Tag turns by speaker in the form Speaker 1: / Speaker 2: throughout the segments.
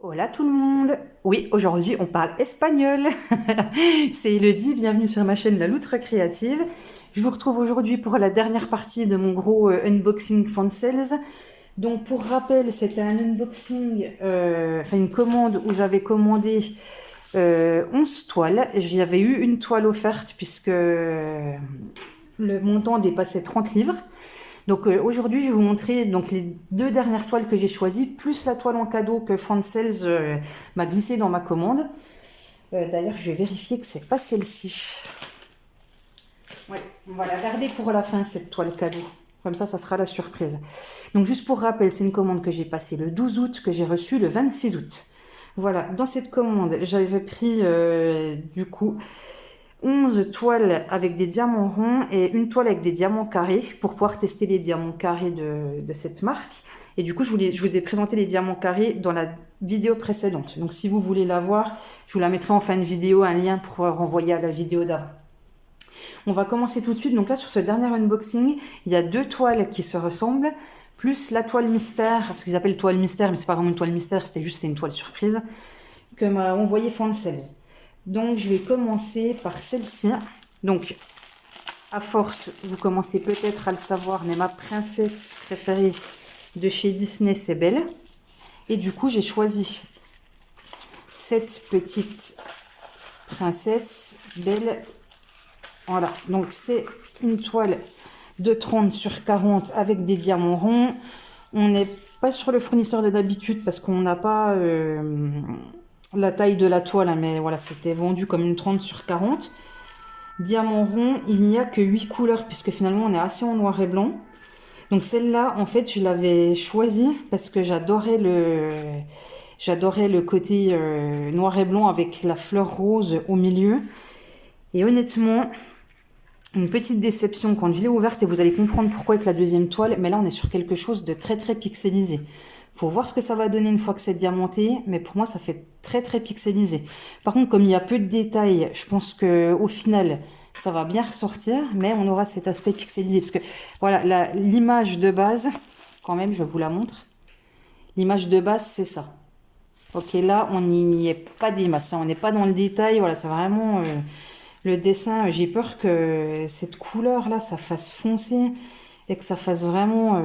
Speaker 1: Hola tout le monde! Oui, aujourd'hui on parle espagnol. C'est Elodie, bienvenue sur ma chaîne La Loutre Créative. Je vous retrouve aujourd'hui pour la dernière partie de mon gros unboxing Fansels. Donc pour rappel, c'était un unboxing, une commande où j'avais commandé 11 toiles. J'y avais eu une toile offerte puisque le montant dépassait 30 livres. Donc aujourd'hui, je vais vous montrer donc, les deux dernières toiles que j'ai choisies, plus la toile en cadeau que Fansels m'a glissée dans ma commande. D'ailleurs, je vais vérifier que c'est pas celle-ci. Ouais, on va la garder pour la fin, cette toile cadeau. Comme ça sera la surprise. Donc juste pour rappel, c'est une commande que j'ai passée le 12 août, que j'ai reçue le 26 août. Voilà, dans cette commande, j'avais pris du coup 11 toiles avec des diamants ronds et une toile avec des diamants carrés pour pouvoir tester les diamants carrés de cette marque. Et du coup, je vous ai présenté les diamants carrés dans la vidéo précédente. Donc si vous voulez la voir, je vous la mettrai en fin de vidéo, un lien pour renvoyer à la vidéo d'avant. On va commencer tout de suite. Donc là, sur ce dernier unboxing, il y a deux toiles qui se ressemblent, plus la toile mystère, parce qu'ils appellent toile mystère, mais c'est pas vraiment une toile mystère, c'est une toile surprise, que m'a envoyé Fansels. Donc je vais commencer par celle-ci. Donc à force, vous commencez peut-être à le savoir, mais ma princesse préférée de chez Disney, c'est Belle. Et du coup, j'ai choisi cette petite princesse Belle. Voilà, donc c'est une toile de 30 sur 40 avec des diamants ronds. On n'est pas sur le fournisseur de d'habitude parce qu'on n'a pas la taille de la toile, hein, mais voilà, c'était vendu comme une 30 sur 40. Diamant rond, il n'y a que 8 couleurs puisque finalement on est assez en noir et blanc. Donc celle-là, en fait, je l'avais choisie parce que j'adorais le côté noir et blanc avec la fleur rose au milieu. Et honnêtement, une petite déception quand je l'ai ouverte et vous allez comprendre pourquoi avec la deuxième toile. Mais là, on est sur quelque chose de très très pixelisé. Faut voir ce que ça va donner une fois que c'est diamanté, mais pour moi, ça fait très très pixelisé. Par contre, comme il y a peu de détails, je pense que au final, ça va bien ressortir, mais on aura cet aspect pixelisé. Parce que voilà, l'image de base, quand même, je vous la montre. L'image de base, c'est ça. Ok, là, on n'y est pas des masses, on n'est pas dans le détail. Voilà, c'est vraiment le dessin. J'ai peur que cette couleur-là, ça fasse foncer et que ça fasse vraiment...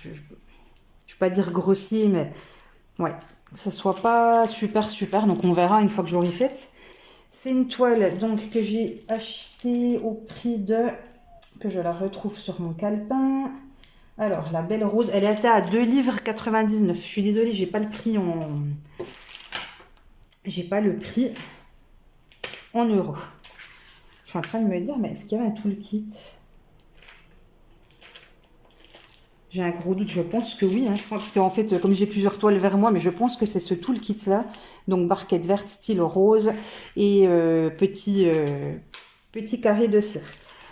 Speaker 1: je vais pas dire grossier, mais ouais, ça soit pas super super. Donc on verra une fois que j'aurai faite. C'est une toile donc que j'ai achetée au prix de, que je la retrouve sur mon calepin. Alors la belle rose, elle était à 2,99 livres. Je suis désolée, j'ai pas le prix en euros. Je suis en train de me dire, mais est-ce qu'il y avait un toolkit? J'ai un gros doute, je pense que oui, hein, je pense, parce qu'en fait, comme j'ai plusieurs toiles vers moi, mais je pense que c'est ce toolkit-là. Donc, barquette verte, style rose et petit carré de cire.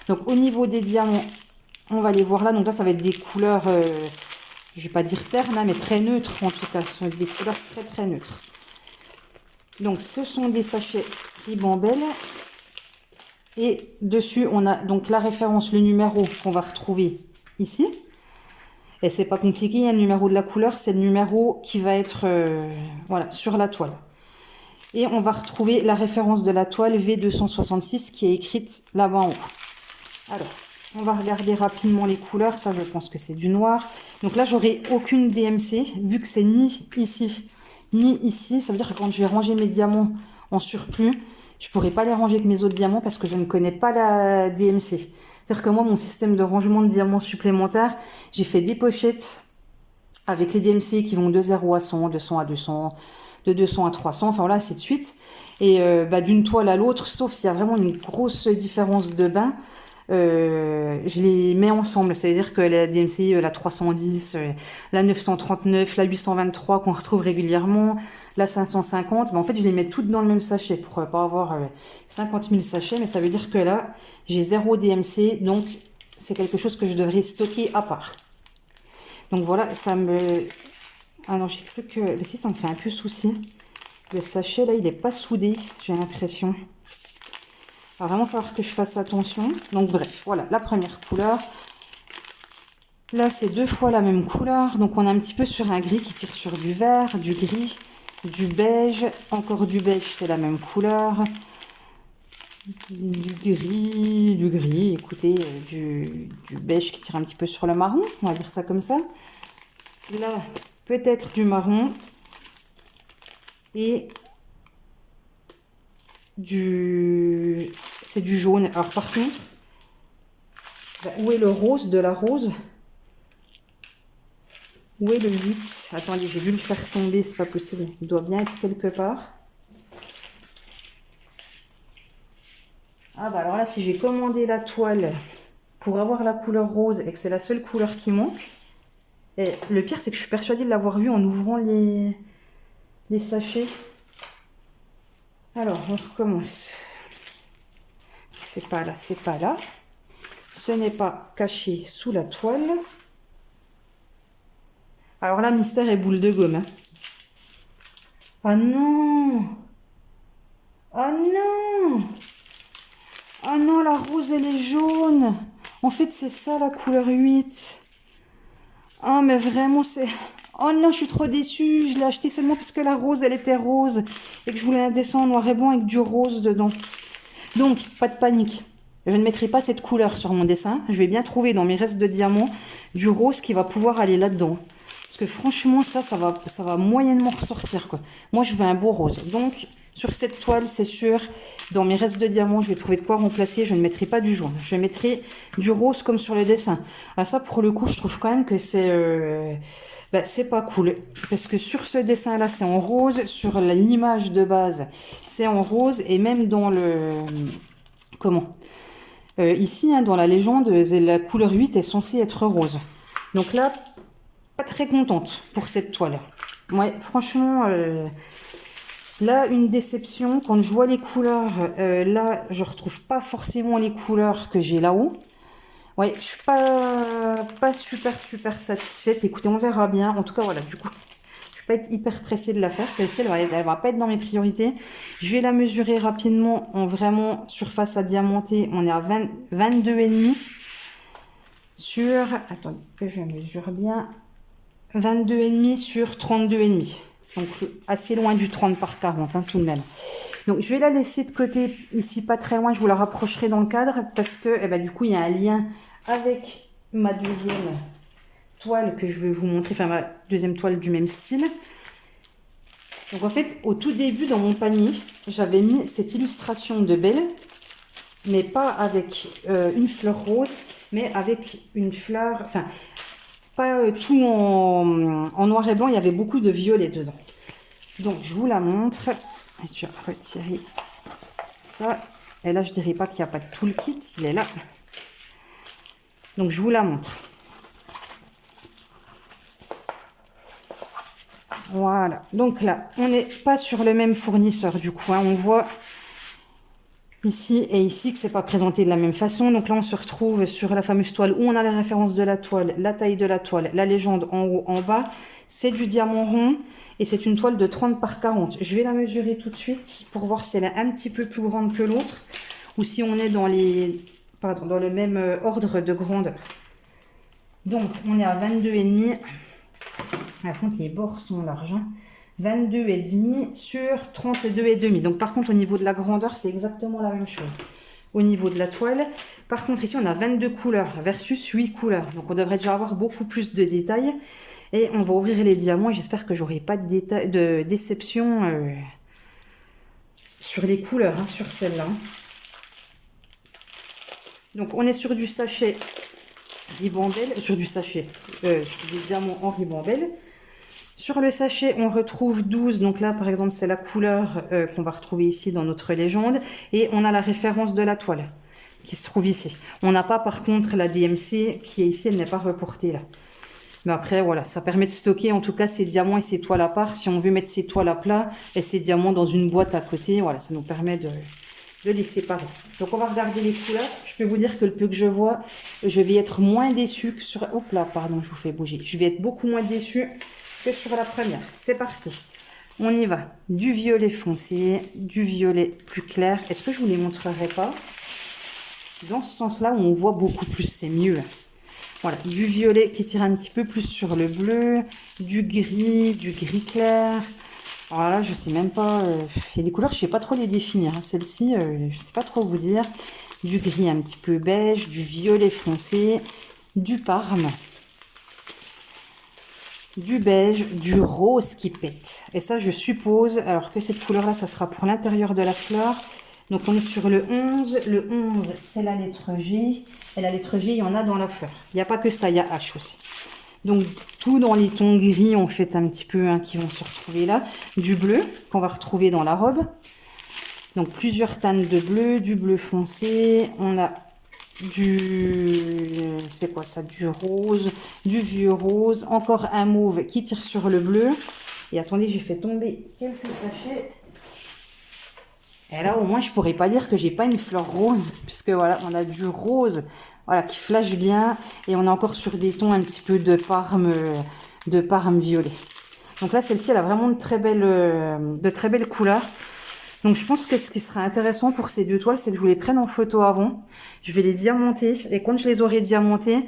Speaker 1: Donc, au niveau des diamants, on va les voir là. Donc là, ça va être des couleurs, je vais pas dire ternes, hein, mais très neutres en tout cas. Ce sont des couleurs très très neutres. Donc, ce sont des sachets Ribambelle. Et dessus, on a donc la référence, le numéro qu'on va retrouver ici. Et c'est pas compliqué, hein, le numéro de la couleur, c'est le numéro qui va être voilà, sur la toile. Et on va retrouver la référence de la toile V266 qui est écrite là-bas en haut. Alors, on va regarder rapidement les couleurs. Ça, je pense que c'est du noir. Donc là, j'aurai aucune DMC, vu que c'est ni ici, ni ici. Ça veut dire que quand je vais ranger mes diamants en surplus, je pourrai pas les ranger avec mes autres diamants parce que je ne connais pas la DMC. C'est-à-dire que moi, mon système de rangement de diamants supplémentaires, j'ai fait des pochettes avec les DMC qui vont de 0 à 100, de 100 à 200, de 200 à 300, enfin voilà, ainsi de suite. Et d'une toile à l'autre, sauf s'il y a vraiment une grosse différence de bain, je les mets ensemble. C'est-à-dire que la DMC, la 310, la 939, la 823 qu'on retrouve régulièrement, la 550, en fait je les mets toutes dans le même sachet pour pas avoir 50 000 sachets, mais ça veut dire que là j'ai 0 DMC, donc c'est quelque chose que je devrais stocker à part. Donc voilà, ça me... Ah non, j'ai cru que... Mais si, ça me fait un peu souci. Le sachet là, il n'est pas soudé, j'ai l'impression. Il va vraiment falloir que je fasse attention. Donc bref, voilà, la première couleur. Là, c'est deux fois la même couleur. Donc on est un petit peu sur un gris qui tire sur du vert, du gris. du beige, encore du beige, c'est la même couleur, du gris, écoutez, du beige qui tire un petit peu sur le marron, on va dire ça comme ça. Là, peut-être du marron et c'est du jaune. Alors par contre, où est le rose de la rose? Où est le 8? Attendez, j'ai dû le faire tomber, c'est pas possible. Il doit bien être quelque part. Ah bah alors là, si j'ai commandé la toile pour avoir la couleur rose et que c'est la seule couleur qui manque, et le pire c'est que je suis persuadée de l'avoir vu en ouvrant les sachets. Alors, on recommence. C'est pas là, c'est pas là. Ce n'est pas caché sous la toile. Alors là, mystère et boule de gomme. Hein. Ah non! Ah non! Ah non, la rose, elle est jaune. En fait, c'est ça la couleur 8. Ah, mais vraiment, c'est... Oh non, je suis trop déçue. Je l'ai acheté seulement parce que la rose, elle était rose. Et que je voulais un dessin en noir et blanc avec du rose dedans. Donc, pas de panique. Je ne mettrai pas cette couleur sur mon dessin. Je vais bien trouver dans mes restes de diamants du rose qui va pouvoir aller là-dedans. Parce que franchement, ça va moyennement ressortir, quoi. Moi, je veux un beau rose. Donc, sur cette toile, c'est sûr, dans mes restes de diamants, je vais trouver de quoi remplacer. Je ne mettrai pas du jaune. Je mettrai du rose comme sur le dessin. Alors ça, pour le coup, je trouve quand même que c'est pas cool. Parce que sur ce dessin-là, c'est en rose. Sur l'image de base, c'est en rose. Et même dans le... Comment ici, hein, dans la légende, la couleur 8 est censée être rose. Donc là, pas très contente pour cette toile. Ouais, franchement, là, une déception. Quand je vois les couleurs, là, je retrouve pas forcément les couleurs que j'ai là-haut. Ouais, je suis pas super satisfaite. Écoutez, on verra bien. En tout cas, voilà, du coup, je vais pas être hyper pressée de la faire. Celle-ci, elle va pas être dans mes priorités. Je vais la mesurer rapidement en vraiment surface à diamanter. On est à 22,5 sur... Attendez, que je mesure bien. 22,5 sur 32,5. Donc assez loin du 30 par 40, hein, tout de même. Donc je vais la laisser de côté ici, pas très loin. Je vous la rapprocherai dans le cadre parce que du coup il y a un lien avec ma deuxième toile que je vais vous montrer. Enfin ma deuxième toile du même style. Donc en fait au tout début dans mon panier, j'avais mis cette illustration de Belle. Mais pas avec une fleur rose, mais avec une fleur... Enfin... Pas tout en noir et blanc, il y avait beaucoup de violet dedans. Donc, je vous la montre. Je vais retirer ça. Et là, je dirais pas qu'il n'y a pas de tout le kit, il est là. Donc, je vous la montre. Voilà. Donc là, on n'est pas sur le même fournisseur du coup. Hein. On voit ici et ici que c'est pas présenté de la même façon. Donc là, on se retrouve sur la fameuse toile où on a la référence de la toile, la taille de la toile, la légende en haut, en bas. C'est du diamant rond et c'est une toile de 30 par 40. Je vais la mesurer tout de suite pour voir si elle est un petit peu plus grande que l'autre ou si on est dans le même ordre de grandeur. Donc, on est à 22,5. Par contre, les bords sont larges. Hein. 22,5 sur 32,5. Donc par contre au niveau de la grandeur c'est exactement la même chose au niveau de la toile. Par contre ici on a 22 couleurs versus 8 couleurs. Donc on devrait déjà avoir beaucoup plus de détails. Et on va ouvrir les diamants et j'espère que j'aurai pas de déception sur les couleurs, hein, sur celle-là. Donc on est sur du sachet ribambelle, sur du sachet, sur des diamants en ribambelle. Sur le sachet, on retrouve 12. Donc là, par exemple, c'est la couleur qu'on va retrouver ici dans notre légende. Et on a la référence de la toile qui se trouve ici. On n'a pas, par contre, la DMC qui est ici. Elle n'est pas reportée là. Mais après, voilà, ça permet de stocker en tout cas ces diamants et ces toiles à part. Si on veut mettre ces toiles à plat et ces diamants dans une boîte à côté, voilà, ça nous permet de les séparer. Donc on va regarder les couleurs. Je peux vous dire que le peu que je vois, je vais être moins déçue que sur... Hop là, pardon, je vous fais bouger. Je vais être beaucoup moins déçue que sur la première. C'est parti. On y va. Du violet foncé, du violet plus clair. Est-ce que je vous les montrerai pas? Dans ce sens-là où on voit beaucoup plus, c'est mieux. Voilà, du violet qui tire un petit peu plus sur le bleu, du gris clair. Alors là, je sais même pas. Il y a des couleurs, je sais pas trop les définir, hein. Celle-ci, je sais pas trop vous dire. Du gris un petit peu beige, du violet foncé, du parme, du beige, du rose qui pète. Et ça, je suppose, alors que cette couleur-là, ça sera pour l'intérieur de la fleur. Donc on est sur le 11. Le 11, c'est la lettre G. Et la lettre G, il y en a dans la fleur. Il n'y a pas que ça, il y a H aussi. Donc tout dans les tons gris, on fait un petit peu, hein, qui vont se retrouver là. Du bleu, qu'on va retrouver dans la robe. Donc plusieurs tannes de bleu, du bleu foncé. On a c'est quoi ça, du rose, du vieux rose, encore un mauve qui tire sur le bleu. Et attendez, j'ai fait tomber quelques sachets. Et là, au moins, je pourrais pas dire que j'ai pas une fleur rose, puisque voilà, on a du rose, voilà, qui flash bien, et on est encore sur des tons un petit peu de parme violet. Donc là, celle-ci, elle a vraiment de très belles couleurs. Donc je pense que ce qui sera intéressant pour ces deux toiles, c'est que je vous les prenne en photo avant. Je vais les diamanter, et quand je les aurai diamantées,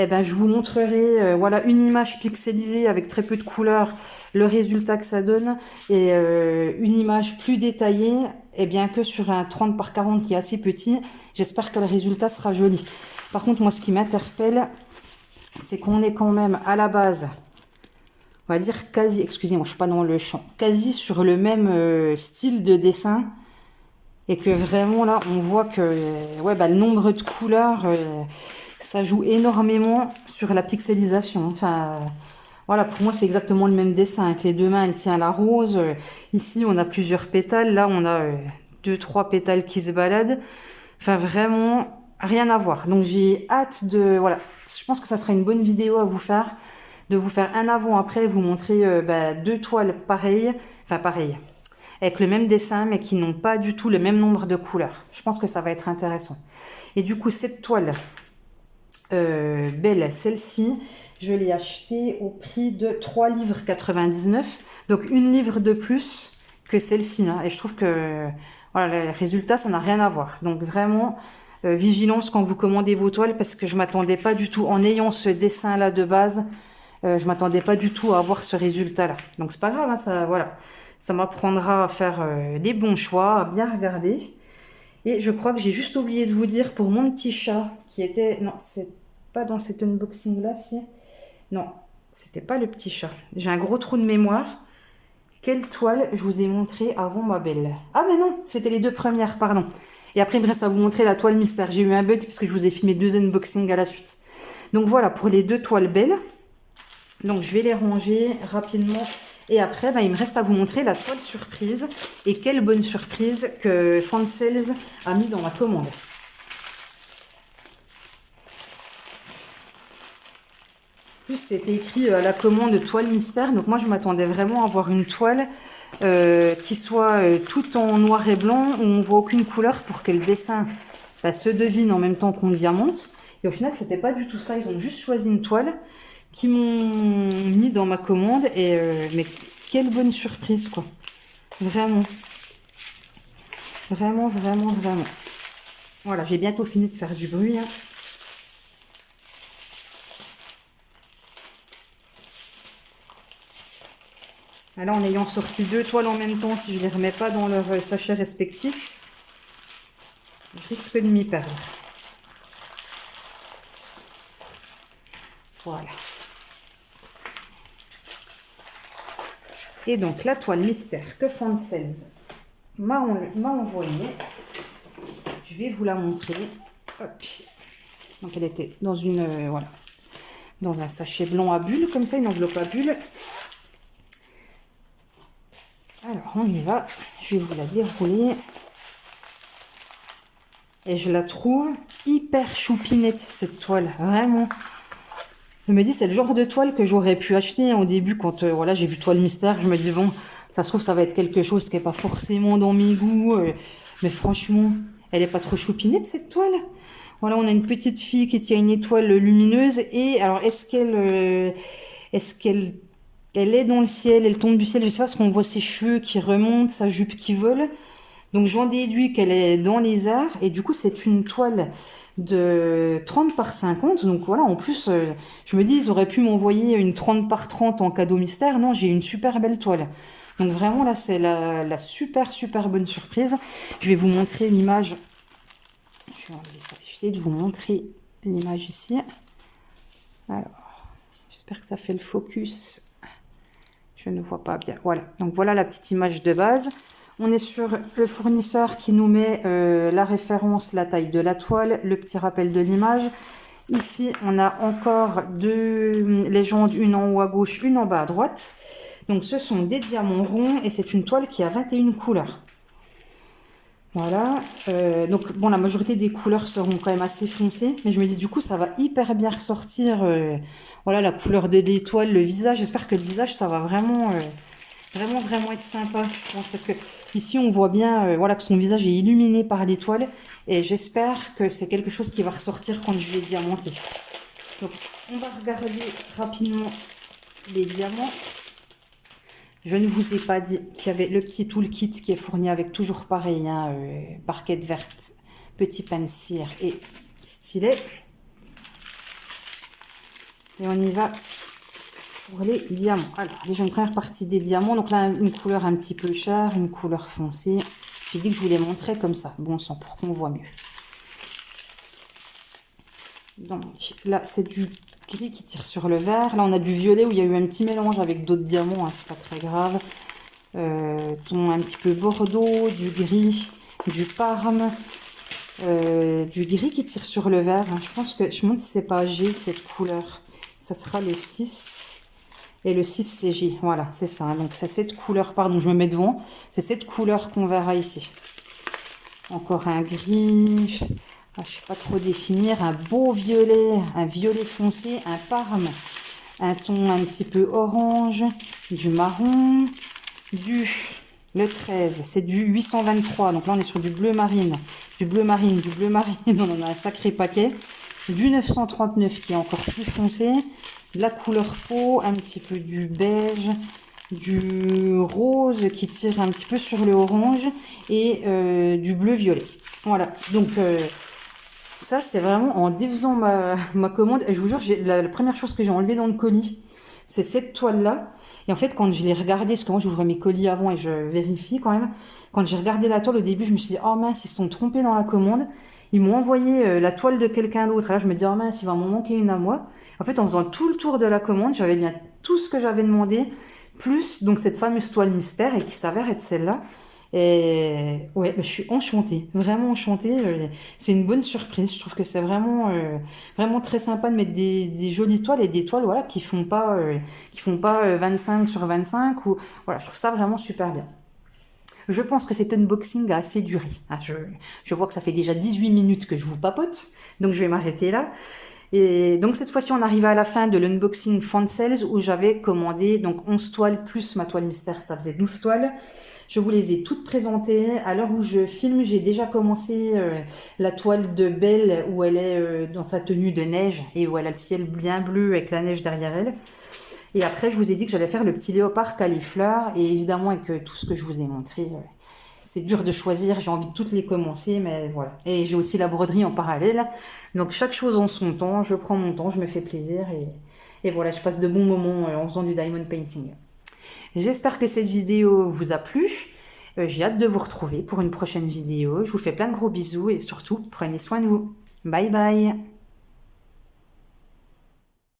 Speaker 1: eh ben, je vous montrerai voilà, une image pixelisée avec très peu de couleurs, le résultat que ça donne, et une image plus détaillée, et bien que sur un 30 par 40 qui est assez petit, j'espère que le résultat sera joli. Par contre, moi, ce qui m'interpelle, c'est qu'on est quand même à la base, on va dire quasi, excusez-moi, je suis pas dans le champ, quasi sur le même style de dessin, et que vraiment là, on voit que ouais, bah, le nombre de couleurs, ça joue énormément sur la pixelisation. Enfin, voilà, pour moi, c'est exactement le même dessin. Avec les deux mains, elle tient la rose. Ici, on a plusieurs pétales. Là, on a 2-3 pétales qui se baladent. Enfin, vraiment, rien à voir. Donc, j'ai hâte de... Voilà, je pense que ça sera une bonne vidéo à vous faire. De vous faire un avant-après, vous montrer bah, deux toiles pareilles. Enfin, pareilles. Avec le même dessin, mais qui n'ont pas du tout le même nombre de couleurs. Je pense que ça va être intéressant. Et du coup, cette toile... belle, celle-ci, je l'ai achetée au prix de 3,99 livres. Donc une livre de plus que celle-ci, hein. Et je trouve que voilà, le résultat, ça n'a rien à voir. Donc vraiment, vigilance quand vous commandez vos toiles, parce que je m'attendais pas du tout, en ayant ce dessin-là de base, je m'attendais pas du tout à avoir ce résultat-là. Donc c'est pas grave, hein, ça, voilà. Ça m'apprendra à faire les bons choix, à bien regarder. Et je crois que j'ai juste oublié de vous dire pour mon petit chat qui était... Non, c'est pas dans cet unboxing-là, si. Non, c'était pas le petit chat. J'ai un gros trou de mémoire. Quelle toile je vous ai montré avant ma belle? Ah mais non, c'était les deux premières, pardon. Et après, il me reste à vous montrer la toile mystère. J'ai eu un bug parce que je vous ai filmé 2 unboxings à la suite. Donc voilà, pour les 2 toiles belles. Donc je vais les ranger rapidement. Et après, bah, il me reste à vous montrer la toile surprise. Et quelle bonne surprise que Fansels a mis dans ma commande. En plus, c'était écrit à la commande toile mystère. Donc moi, je m'attendais vraiment à avoir une toile qui soit tout en noir et blanc, où on voit aucune couleur pour que le dessin bah, se devine en même temps qu'on diamante. Et au final, c'était pas du tout ça. Ils ont juste choisi une toile qui m'ont mis dans ma commande. Et mais quelle bonne surprise, quoi. Vraiment. Vraiment, vraiment, vraiment. Voilà, j'ai bientôt fini de faire du bruit, hein. Là, en ayant sorti 2 toiles en même temps, si je ne les remets pas dans leur sachet respectif, je risque de m'y perdre. Voilà. Et donc, la toile mystère que Fansels m'a envoyée, je vais vous la montrer. Hop. Donc, elle était dans une, voilà, dans un sachet blanc à bulles, comme ça, une enveloppe à bulles. Alors, on y va. Je vais vous la dérouler. Et je la trouve hyper choupinette, cette toile. Vraiment. Je me dis, c'est le genre de toile que j'aurais pu acheter au début quand voilà, j'ai vu toile mystère. Je me dis, bon, ça se trouve, ça va être quelque chose qui n'est pas forcément dans mes goûts. Mais franchement, elle n'est pas trop choupinette, cette toile. Voilà, on a une petite fille qui tient une étoile lumineuse. Et alors, est-ce qu'elle est dans le ciel, elle tombe du ciel, je sais pas, parce qu'on voit ses cheveux qui remontent, sa jupe qui vole. Donc j'en déduis qu'elle est dans les arts. Et du coup, c'est une toile de 30 par 50. Donc voilà, en plus, je me dis, ils auraient pu m'envoyer une 30 par 30 en cadeau mystère. Non, j'ai une super belle toile. Donc vraiment là, c'est la super bonne surprise. Je vais vous montrer l'image. Je vais enlever ça. Je vais essayer de vous montrer l'image ici. Alors, j'espère que ça fait le focus. Je ne vois pas bien. Voilà, donc voilà la petite image de base. On est sur le fournisseur qui nous met la référence, la taille de la toile, le petit rappel de l'image. Ici, on a encore deux légendes, une en haut à gauche, une en bas à droite. Donc ce sont des diamants ronds et c'est une toile qui a 21 couleurs. Voilà, donc bon, la majorité des couleurs seront quand même assez foncées, mais je me dis du coup ça va hyper bien ressortir, voilà, la couleur de l'étoile, le visage. J'espère que le visage ça va vraiment être sympa, je pense, parce que ici on voit bien voilà, que son visage est illuminé par l'étoile, et j'espère que c'est quelque chose qui va ressortir quand je vais diamanter. Donc on va regarder rapidement les diamants. Je ne vous ai pas dit qu'il y avait le petit toolkit qui est fourni avec toujours pareil, hein, barquette verte, petit pain de cire et stylet. Et on y va pour les diamants. Alors, déjà une première partie des diamants. Donc là, une couleur un petit peu chère, une couleur foncée. J'ai dit que je vous les montrais comme ça, bon sang, pour qu'on voit mieux. Donc là, c'est du gris qui tire sur le vert. Là, on a du violet où il y a eu un petit mélange avec d'autres diamants, hein, c'est pas très grave. Ton un petit peu bordeaux, du gris, du parme, du gris qui tire sur le vert. Hein. Je pense que, je me demande si c'est pas G cette couleur. Ça sera le 6. Et le 6 c'est G. Voilà, c'est ça. Hein. Donc c'est cette couleur, pardon, je me mets devant. C'est cette couleur qu'on verra ici. Encore un gris. Je ne sais pas trop définir, un beau violet, un violet foncé, un parme, un ton un petit peu orange, du marron, le 13, c'est du 823, donc là on est sur du bleu marine, on en a un sacré paquet, du 939 qui est encore plus foncé, de la couleur peau, un petit peu du beige, du rose qui tire un petit peu sur le orange et du bleu violet. Voilà, donc ça, c'est vraiment en défaisant ma commande. Et je vous jure, la première chose que j'ai enlevée dans le colis, c'est cette toile-là. Et en fait, quand je l'ai regardée, parce que moi, j'ouvre mes colis avant et je vérifie quand même. Quand j'ai regardé la toile au début, je me suis dit, oh mince, ils se sont trompés dans la commande. Ils m'ont envoyé la toile de quelqu'un d'autre. Et là, je me dis, oh mince, il va m'en manquer une à moi. En fait, en faisant tout le tour de la commande, j'avais bien tout ce que j'avais demandé, plus donc cette fameuse toile mystère et qui s'avère être celle-là. Et ouais, je suis enchantée, vraiment enchantée. C'est une bonne surprise. Je trouve que c'est vraiment très sympa de mettre des jolies toiles et des toiles voilà qui font pas 25 sur 25 ou voilà, je trouve ça vraiment super bien. Je pense que cet unboxing a assez duré. Hein, je vois que ça fait déjà 18 minutes que je vous papote, donc je vais m'arrêter là. Et donc cette fois-ci, on arrive à la fin de l'unboxing Fansels où j'avais commandé donc 11 toiles plus ma toile mystère, ça faisait 12 toiles. Je vous les ai toutes présentées. À l'heure où je filme, j'ai déjà commencé la toile de Belle où elle est dans sa tenue de neige et où elle a le ciel bien bleu avec la neige derrière elle. Et après, je vous ai dit que j'allais faire le petit léopard caulifleur. Et évidemment, avec tout ce que je vous ai montré, c'est dur de choisir. J'ai envie de toutes les commencer, mais voilà. Et j'ai aussi la broderie en parallèle. Donc chaque chose en son temps. Je prends mon temps, je me fais plaisir. Et voilà, je passe de bons moments en faisant du diamond painting. J'espère que cette vidéo vous a plu. J'ai hâte de vous retrouver pour une prochaine vidéo. Je vous fais plein de gros bisous et surtout, prenez soin de vous. Bye bye!